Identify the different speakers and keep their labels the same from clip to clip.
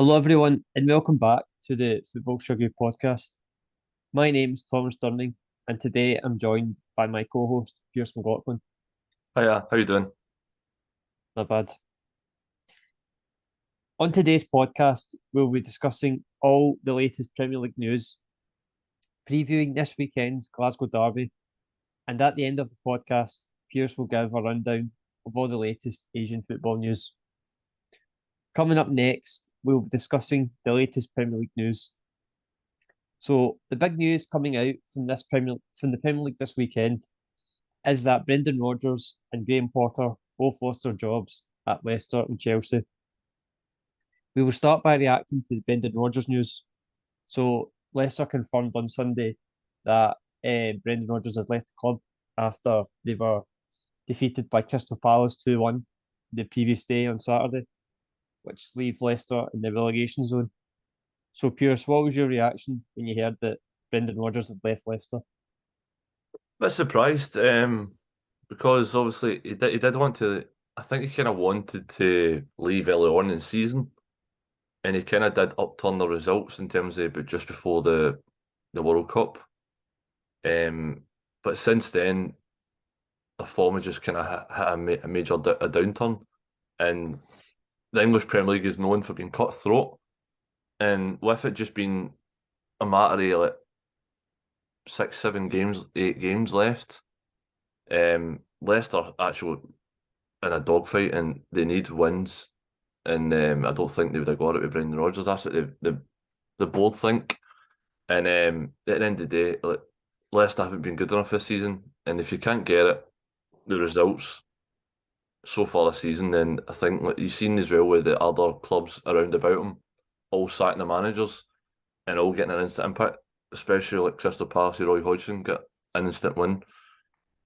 Speaker 1: Hello, everyone, and welcome back to the Football Chuggu Podcast. My name's Thomas Durning, and today I'm joined by my co-host, Pearse McLaughlin.
Speaker 2: Hiya, how you doing?
Speaker 1: Not bad. On today's podcast, we'll be discussing all the latest Premier League news, previewing this weekend's Glasgow Derby, and at the end of the podcast, Pearse will give a rundown of all the latest Asian football news. Coming up next, we'll be discussing the latest Premier League news. So the big news coming out from the Premier League this weekend is that Brendan Rodgers and Graham Potter both lost their jobs at Leicester and Chelsea. We will start by reacting to the Brendan Rodgers news. So Leicester confirmed on Sunday that Brendan Rodgers had left the club after they were defeated by Crystal Palace 2-1 the previous day on Saturday, which leaves Leicester in the relegation zone. So, Pearse, what was your reaction when you heard that Brendan Rodgers had left Leicester?
Speaker 2: A bit surprised, because obviously he did want to. I think he kind of wanted to leave early on in the season, and he kind of did upturn the results in terms of but just before the World Cup. But since then, the form had just kind of hit a major a downturn, and the English Premier League is known for being cutthroat, and with it just being a matter of like 6, 7 games, 8 games left. Leicester actually in a dogfight and they need wins. And I don't think they would have got it with Brendan Rodgers. That's what they both think. And at the end of the day, like, Leicester haven't been good enough this season. And if you can't get it, the results so far this season, then I think like, you've seen as well with the other clubs around about them all sacking the managers and all getting an instant impact, especially like Crystal Palace, Roy Hodgson got an instant win.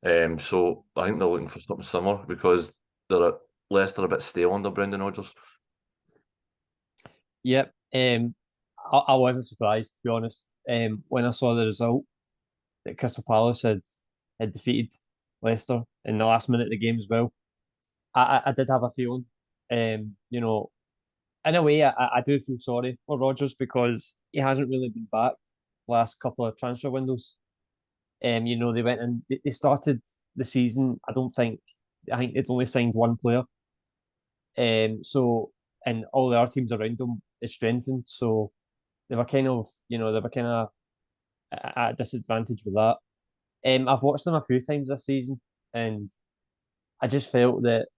Speaker 2: So I think they're looking for something similar because they're at Leicester a bit stale under Brendan Rodgers.
Speaker 1: Yep. I wasn't surprised, to be honest, when I saw the result that Crystal Palace had defeated Leicester in the last minute of the game as well. I did have a feeling, in a way, I do feel sorry for Rodgers because he hasn't really been back last couple of transfer windows. They went and they started the season. I think they'd only signed one player. And all the other teams around them is strengthened. So they were kind of at a disadvantage with that. I've watched them a few times this season, and I just felt that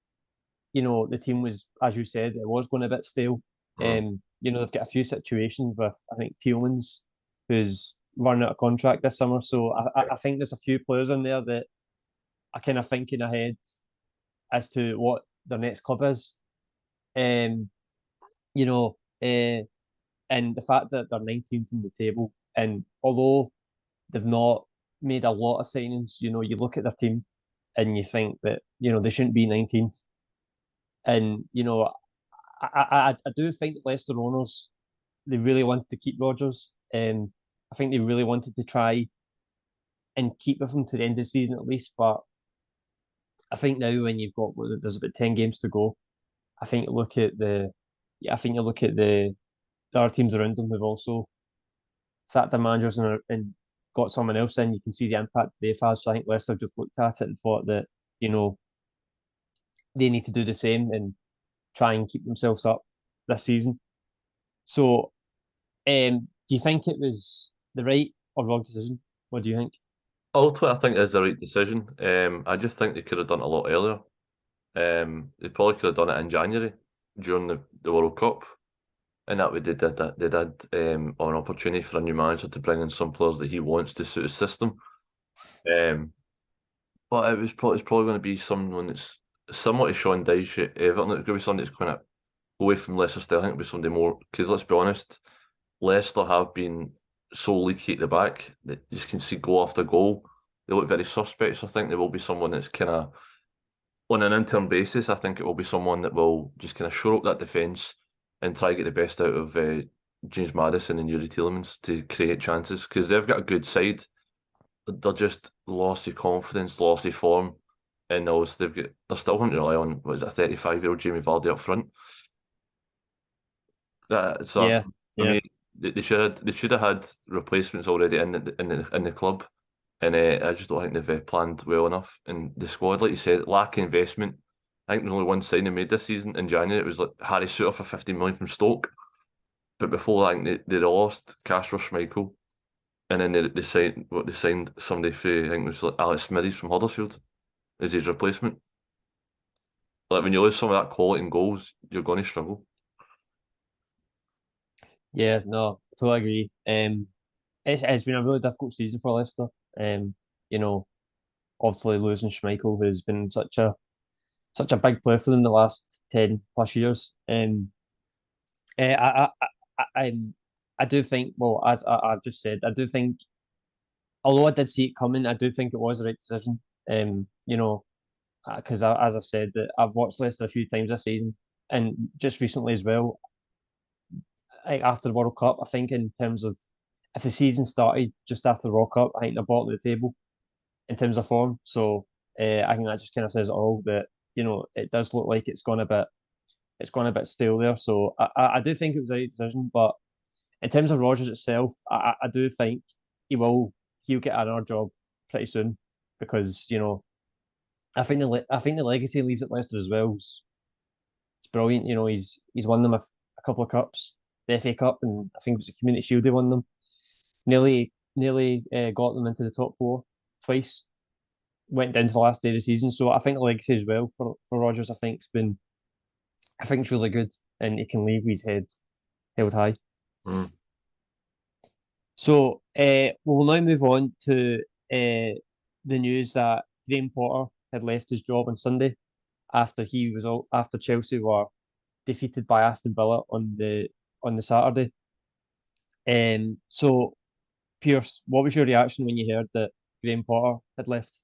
Speaker 1: the team was, as you said, it was going a bit stale. They've got a few situations with I think Tielemans, who's running out of contract this summer. So I think there's a few players in there that are kind of thinking ahead as to what their next club is. Um, you know, uh, and the fact that they're 19th in the table, and although they've not made a lot of signings, you look at their team and you think that they shouldn't be 19th. And I do think that Leicester owners, they really wanted to keep Rodgers. I think they really wanted to try and keep with him to the end of the season at least. But I think now when there's about 10 games to go, I think you look at the yeah, I think you look at the other teams around them who've also sacked their managers and got someone else in. You can see the impact they've had. So I think Leicester just looked at it and thought that you know they need to do the same and try and keep themselves up this season. So, do you think it was the right or wrong decision? What do you think?
Speaker 2: Ultimately, I think it is the right decision. I just think they could have done it a lot earlier. They probably could have done it in January during the World Cup. And that way they did that. They did an opportunity for a new manager to bring in some players that he wants to suit his system. Um, but it's probably going to be someone that's similar to Sean Dyche at Everton. It's going to be somebody that's kind of away from Leicester still. I think it'll be somebody more because let's be honest, Leicester have been so leaky at the back that you can see goal after goal. They look very suspect. So I think there will be someone that's kind of on an interim basis. I think it will be someone that will just kind of shore up that defence and try to get the best out of James Maddison and Yuri Tielemans to create chances because they've got a good side. They're just lost of confidence, lost of form, and also they're still going to rely on what is it, a 35-year-old Jamie Vardy up front. So
Speaker 1: Yeah,
Speaker 2: for
Speaker 1: yeah,
Speaker 2: me, they should have had replacements already in the club, and I just don't think they've planned well enough. And the squad, like you said, lack of investment. I think there's only one signing made this season in January. It was like Harry Souttar for 15 million from Stoke. But before that, I think they lost Casper Schmeichel, and then they signed somebody for, I think it was like Alex Smithies from Huddersfield as his replacement. Like when you lose some of that quality in goals, you're going to struggle.
Speaker 1: yeah. No, totally agree. It's been a really difficult season for Leicester. You know, obviously losing Schmeichel, who's been such a big player for them the last 10 plus years. I, I, I, I do think, well, as I've just said, I do think, although I did see it coming, I do think it was the right decision. You know, because as I've said, that I've watched Leicester a few times this season, and just recently as well. Like after the World Cup, I think in terms of if the season started just after the World Cup, I think they're bottom of the table in terms of form. So I think that just kind of says it all. That it does look like it's gone a bit stale there. So I do think it was the right decision, but in terms of Rodgers itself, I do think he'll get another job pretty soon because I think the legacy he leaves at Leicester as well is it's brilliant. He's won them a couple of cups, the FA Cup, and I think it was the Community Shield they won them. Nearly got them into the top four twice. Went down to the last day of the season, so I think the legacy as well for Rodgers. I think it's really good, and he can leave with his head held high.
Speaker 2: Mm.
Speaker 1: So we'll now move on to the news that Graham Potter had left his job on Sunday after Chelsea were defeated by Aston Villa on the Saturday. So Pearse, what was your reaction when you heard that Graham Potter had left?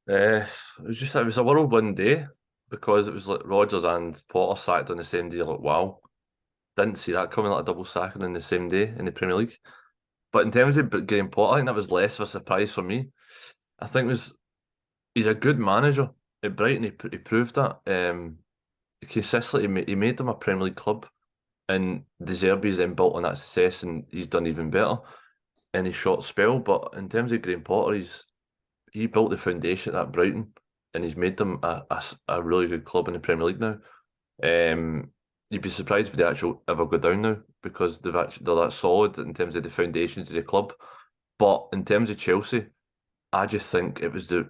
Speaker 2: It was a whirlwind day because it was like Rodgers and Potter sacked on the same day. Like, wow, didn't see that coming, like a double sacking in the same day in the Premier League. But in terms of Graham Potter, I think that was less of a surprise for me. I think he's a good manager at Brighton. He proved that. Consistently, he made them a Premier League club, and De Zerbi's then built on that success, and he's done even better in his short spell. But in terms of Graham Potter, he built the foundation at Brighton, and he's made them a really good club in the Premier League now. You'd be surprised if they actually ever go down now because they're that solid in terms of the foundations of the club. But in terms of Chelsea, I just think it was the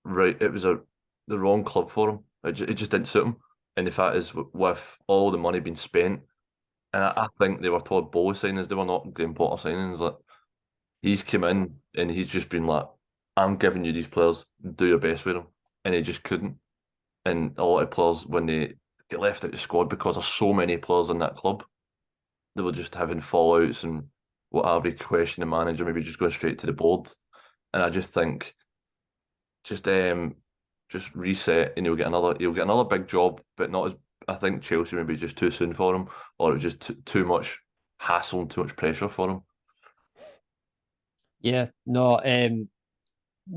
Speaker 2: wrong club for him. It just didn't suit him. And the fact is, with all the money being spent, and I think they were Todd Bowley signings, they were not Graham Potter signings. Like he's come in and he's just been like, "I'm giving you these players, do your best with them," and he just couldn't. And a lot of players, when they get left out the squad because there's so many players in that club, they were just having fallouts and whatever, question the manager, maybe just going straight to the board. And I just think just reset and he'll get another big job, but not as I think Chelsea maybe just too soon for him, or it was just too much hassle and too much pressure for him.
Speaker 1: Yeah, no,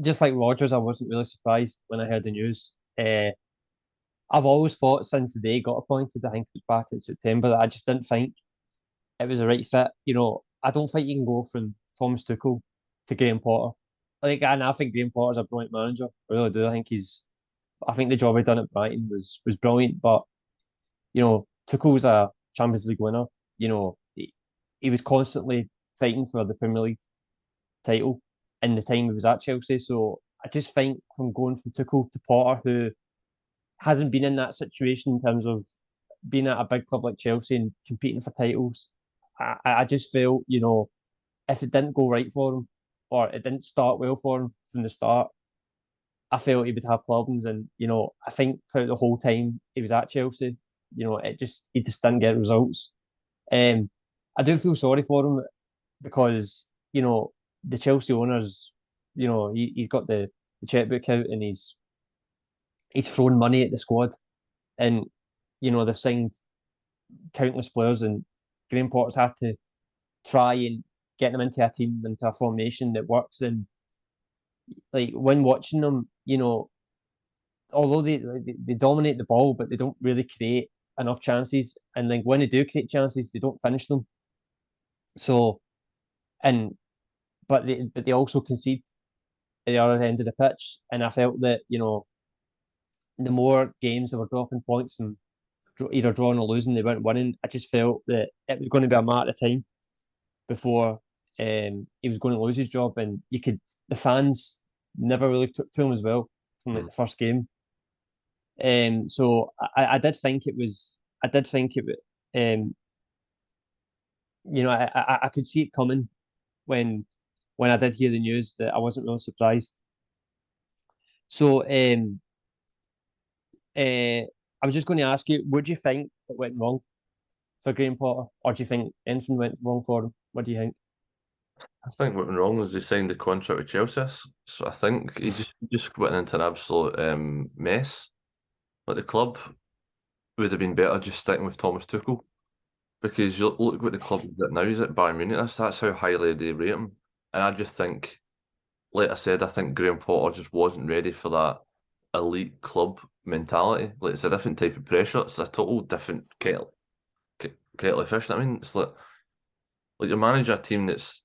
Speaker 1: just like Rodgers, I wasn't really surprised when I heard the news. I've always thought since the day he got appointed, I think it was back in September, that I just didn't think it was the right fit. I don't think you can go from Thomas Tuchel to Graham Potter. And I think Graham Potter's a brilliant manager. I really do. I think the job he done at Brighton was brilliant. But Tuchel's a Champions League winner. He was constantly fighting for the Premier League title in the time he was at Chelsea. So I just think from going from Tuchel to Potter, who hasn't been in that situation in terms of being at a big club like Chelsea and competing for titles, I just felt, if it didn't go right for him or it didn't start well for him from the start, I felt he would have problems. And, I think throughout the whole time he was at Chelsea, he just didn't get results. I do feel sorry for him because, the Chelsea owners, he's got the checkbook out and he's thrown money at the squad. And, they've signed countless players and Graham Potter's had to try and get them into a formation that works. And like when watching them, although they dominate the ball, but they don't really create enough chances, and like when they do create chances, they don't finish them. So, but they also concede at the other end of the pitch, and I felt that the more games they were dropping points and either drawing or losing, they weren't winning. I just felt that it was going to be a matter of time before he was going to lose his job, and the fans never really took to him as well from like the first game. So I did think it was. I did think it. I could see it coming when I did hear the news that I wasn't really surprised. So I was just going to ask you, what do you think that went wrong for Graham Potter, or do you think anything went wrong for him? What do you think?
Speaker 2: I think what went wrong was he signed the contract with Chelsea. So I think he just went into an absolute mess. Like the club would have been better just sticking with Thomas Tuchel, because you look what the club is at now. He's at Bayern Munich. That's how highly they rate him. And I just think, like I said, I think Graham Potter just wasn't ready for that elite club mentality. Like it's a different type of pressure. It's a total different kettle of fish. I mean, it's like you're managing a team that's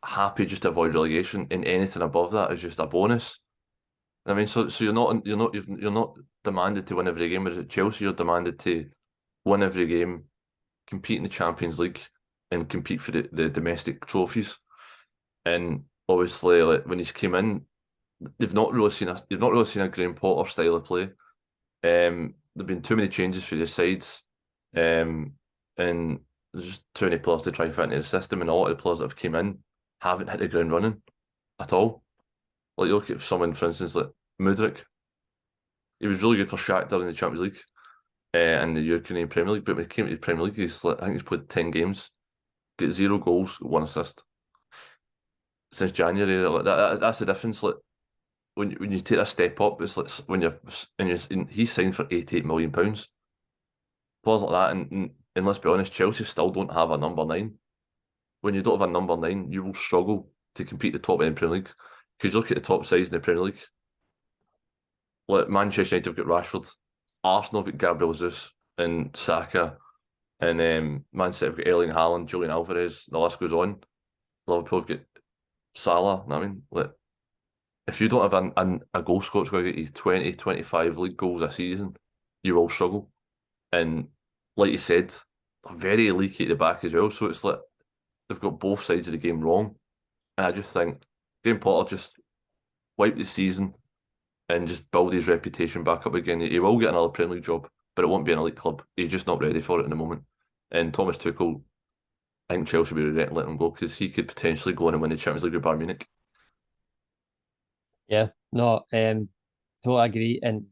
Speaker 2: happy just to avoid relegation, and anything above that is just a bonus. I mean, so you're not demanded to win every game. Whereas at Chelsea, you're demanded to win every game, compete in the Champions League, and compete for the domestic trophies. And obviously, like when he's came in, you've not really seen a Graham Potter style of play. There've been too many changes for the sides, and there's just too many players to try and fit into the system, and a lot of the players that have came in haven't hit the ground running at all. Like you look at someone, for instance, like Mudryk. He was really good for Shakhtar in the Champions League and the Ukrainian Premier League, but when he came to the Premier League, I think he's played 10 games, got 0 goals, 1 assist since January. Like that's the difference. Like when you take a step up, it's like when he's signed for £88 million. Players like that, and let's be honest, Chelsea still don't have a number 9. When you don't have a number 9, you will struggle to compete at the top end of the Premier League. Because you look at the top sides in the Premier League, like Manchester United have got Rashford, Arsenal have got Gabriel Jesus and Saka, and Man City have got Erling Haaland, Julian Alvarez. The list goes on. Liverpool have got Salah. I mean, like if you don't have a goal scorer that's going to get you 20, 25 league goals a season, you will struggle. And like you said, they're very leaky at the back as well. So it's like they've got both sides of the game wrong. And I just think Graham Potter just wipe the season and just build his reputation back up again. He will get another Premier League job, but it won't be an elite club. He's just not ready for it in the moment. And Thomas Tuchel, I think Chelsea will be ready to let him go, because he could potentially go on and win the Champions League with Bayern Munich.
Speaker 1: Yeah, no, totally agree, and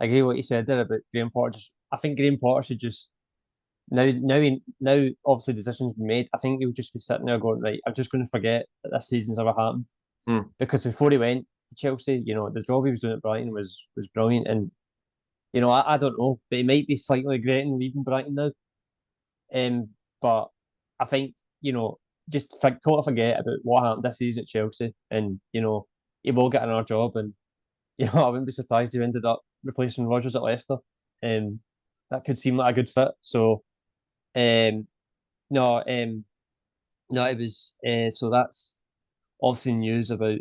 Speaker 1: I agree with what you said there about Graham Potter. I think Graham Potter should just now obviously decisions been made. I think he'll just be sitting there going, right, I'm just going to forget that this season's ever happened. Because before he went to Chelsea, the job he was doing at Brighton was brilliant, and I don't know, but he might be slightly regretting leaving Brighton now. But I think just totally forget about what happened this season at Chelsea, and he will get another job, and I wouldn't be surprised if he ended up replacing Rodgers at Leicester. That could seem like a good fit. So, no, it was so that's obviously news about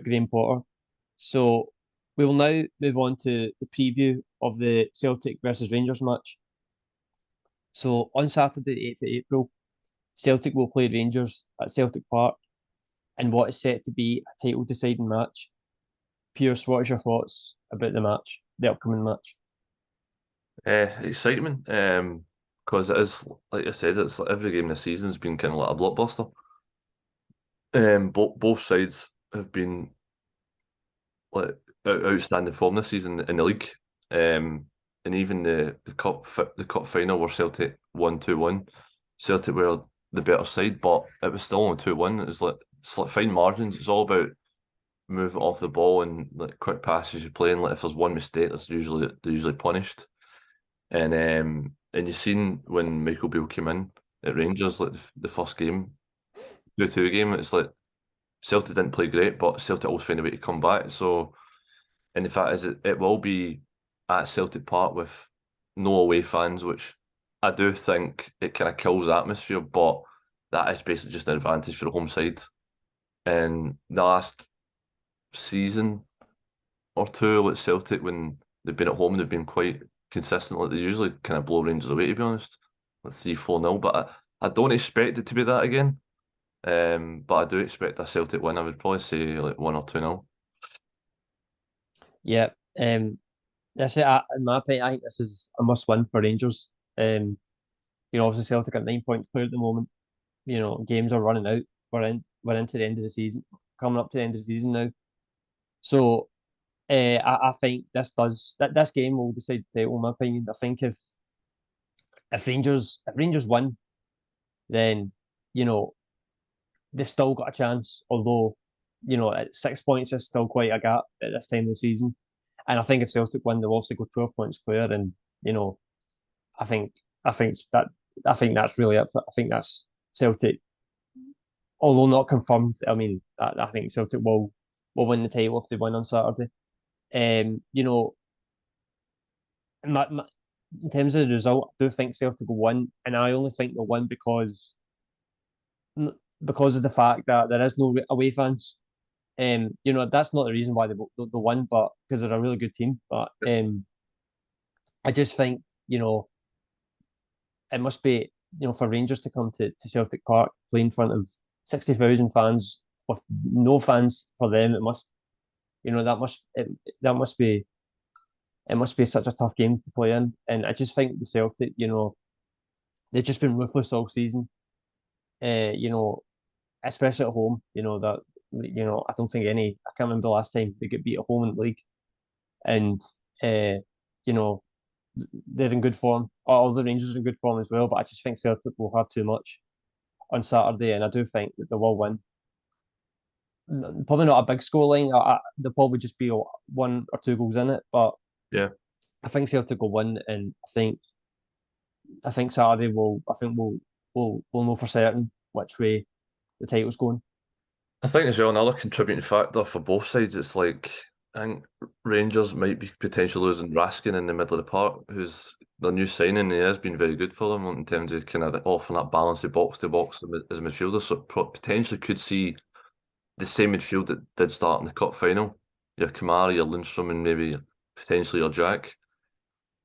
Speaker 1: Graham Potter. So we will now move on to the preview of the Celtic versus Rangers match. So on Saturday, the 8th of April, Celtic will play Rangers at Celtic Park in what is set to be a title deciding match. Pearse, what is your thoughts about the upcoming match?
Speaker 2: Excitement, because it is, like I said, it's like every game this season has been kind of like a blockbuster. Both sides have been like outstanding form this season in the league, and even the cup final where Celtic won 2-1. Celtic were the better side, but it was still only 2-1. It's like fine margins. It's all about moving off the ball and like quick passes you're playing. Like if there's one mistake, they're usually punished. And you've seen when Michael Beale came in at Rangers, like the first game, 2-2 game, it's like Celtic didn't play great, but Celtic always find a way to come back. So, and the fact is, it will be at Celtic Park with no away fans, which I do think it kind of kills the atmosphere, but that is basically just an advantage for the home side. And the last season or two with Celtic, when they've been at home, they've been quite consistent. Like they usually kind of blow Rangers away, to be honest, like 3-4-0. But I don't expect it to be that again. But I do expect a Celtic win. I would probably say like 1 or 2-0.
Speaker 1: Yeah. In my opinion, I think this is a must-win for Rangers. Obviously Celtic are 9 points clear at the moment. Games are running out. We're into the end of the season, coming up to the end of the season now. So I think this game will decide the title, in my opinion. I think if Rangers win, then they've still got a chance. Although at 6 points is still quite a gap at this time of the season. And I think if Celtic win, they'll also go 12 points clear. And I think I think that I think that's really it. I think that's Celtic, although not confirmed. I mean, I think Celtic will win the title if they win on Saturday. Um, you know, my, in terms of the result, I do think Celtic will win, and I only think they'll win because of the fact that there is no away fans. That's not the reason why they'll win, but because they're a really good team. But I just think it must be for Rangers to come to Celtic Park, play in front of 60,000 fans with no fans for them. It must that must be it must be such a tough game to play in. And I just think the Celtic, they've just been ruthless all season. Uh, you know, Especially at home. I don't think I can't remember the last time they get beat at home in the league. And you know, they're in good form. All the Rangers are in good form as well. But I just think Celtic will have too much on Saturday, and I do think that they will win. Probably not a big scoreline. There'll probably just be 1 or 2 goals in it, but
Speaker 2: Yeah.
Speaker 1: I think Celtic will win, and I think Saturday will. I think we'll know for certain which way the title's going.
Speaker 2: I think as well another contributing factor for both sides. It's like I think Rangers might be potentially losing Raskin in the middle of the park, who's their new signing. He has been very good for them in terms of kind of offering that balance of box to box as a midfielder. So potentially could see the same midfield that did start in the cup final. Your Kamara, your Lindstrom, and maybe potentially your Jack,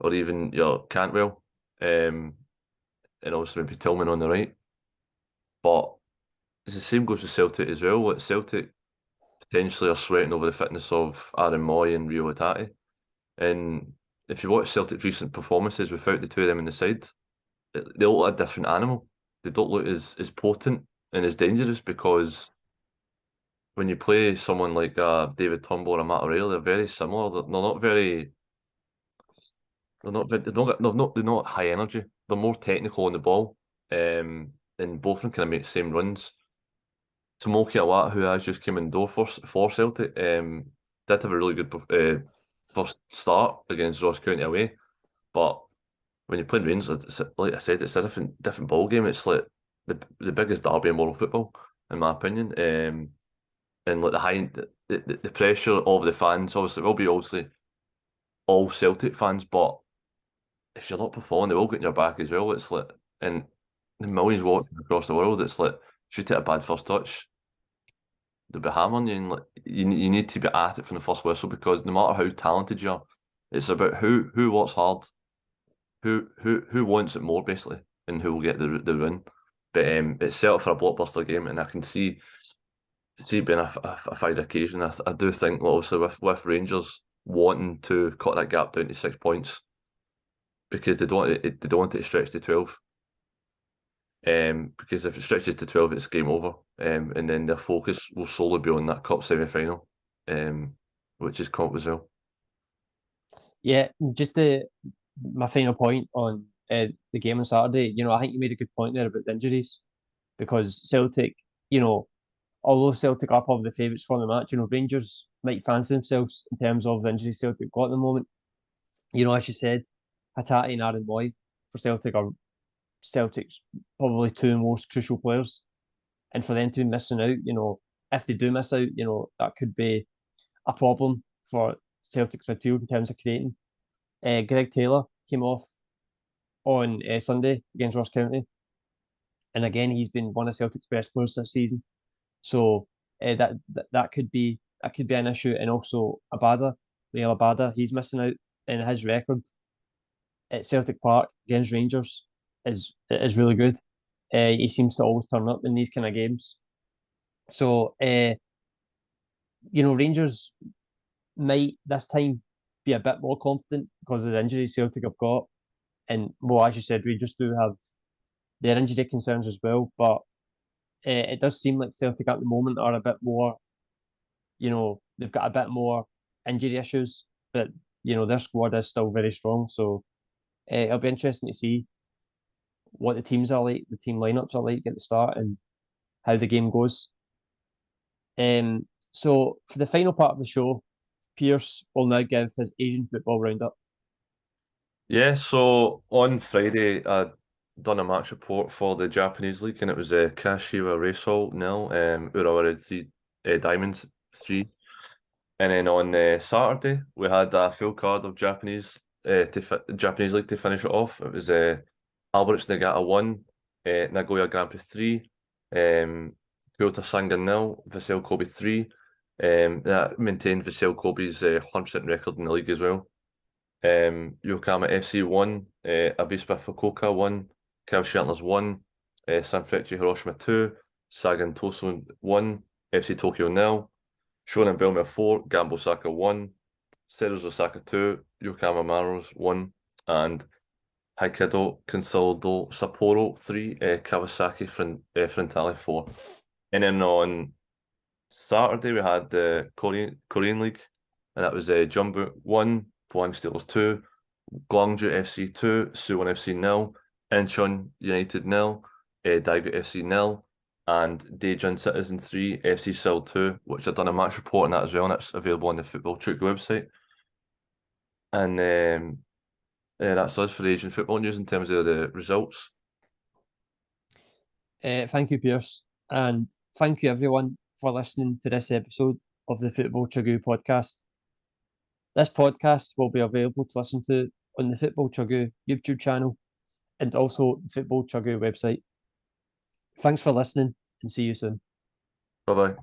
Speaker 2: or even your Cantwell, and also maybe Tillman on the right. But it's the same goes with Celtic as well. Like Celtic potentially are sweating over the fitness of Aaron Moy and Rio Hatate. And if you watch Celtic's recent performances without the two of them in the side, they look like a different animal. They don't look as potent and as dangerous because when you play someone like David Turnbull or Matt O'Reilly, they're very similar. They're not very. They're not high energy. They're more technical on the ball. And both of them kind of make the same runs. Tomoki Awata, who has just come in door for Celtic, did have a really good first start against Ross County away. But when you're playing Rangers, like I said, it's a different ball game. It's like the biggest derby in world football, in my opinion. And like the pressure of the fans, obviously, will be all Celtic fans, but if you're not performing, they will get in your back as well. It's like, and the millions watching across the world, it's like, if you take a bad first touch, they'll be hammering you. And like, you need to be at it from the first whistle because no matter how talented you are, it's about who works hard, who wants it more basically, and who will get the win. But it's set up for a blockbuster game, and I can see it being a fine occasion. I do think obviously with Rangers wanting to cut that gap down to 6 points because they don't want it to stretch to 12. Because if it stretches to 12, it's game over. And then their focus will solely be on that cup semi-final, which is comp as well.
Speaker 1: Yeah, just my final point on the game on Saturday. I think you made a good point there about the injuries because Celtic, although Celtic are probably the favourites for the match, Rangers might fancy themselves in terms of the injuries Celtic got at the moment. As you said, Hatate and Aaron Moy for Celtic are Celtic's probably two most crucial players. And for them to be missing out, if they do miss out, that could be a problem for Celtic's midfield in terms of creating. Greg Taylor came off on Sunday against Ross County, and again he's been one of Celtic's best players this season. So that could be an issue, and also Liel Abada, he's missing out, and his record at Celtic Park against Rangers is really good. He seems to always turn up in these kind of games. So Rangers might this time be a bit more confident because of the injuries Celtic have got, and well, as you said, Rangers do have their injury concerns as well. But it does seem like Celtic at the moment are a bit more, they've got a bit more injury issues, but their squad is still very strong. So it'll be interesting to see what the teams are like, the team lineups are like at the start, and how the game goes. So for the final part of the show, Pearse will now give his Asian football roundup.
Speaker 2: Yeah, so on Friday, I done a match report for the Japanese league, and it was a Kashiwa Reysol 0, Urawa 3, Diamonds 3. And then on Saturday, we had a full card of Japanese Japanese league to finish it off. It was Alberts Nagata 1, Nagoya Grand Prix 3, Kyoto Sangan 0, Vissel Kobe 3. That maintained Vissel Kobe's 100% record in the league as well. Yokohama FC 1, Avispa Fukuoka 1, Kawasaki Antlers 1, Sanfrecce Hiroshima 2, Sagan Tosu 1, FC Tokyo 0, Shonan Bellmare 4, Gambo Osaka 1, Ceres Osaka 2, Yokohama Maros 1, and Hokkaido Consolidado Sapporo 3, Kawasaki Frontale 4. And then on Saturday we had the Korean League, and that was Jumbo 1, Pohang Steelers 2, Gwangju FC 2, Suwon FC 0, Incheon United 0, Daegu FC 0, and Daejeon Citizen 3, FC Seoul 2, which I've done a match report on that as well, and that's available on the Football Chuggu website. And that's us for the Asian football news in terms of the results.
Speaker 1: Thank you, Pearse, and thank you everyone for listening to this episode of the Football Chuggu Podcast. This podcast will be available to listen to on the Football Chuggu YouTube channel and also the Football Chuggu website. Thanks for listening, and see you soon.
Speaker 2: Bye-bye.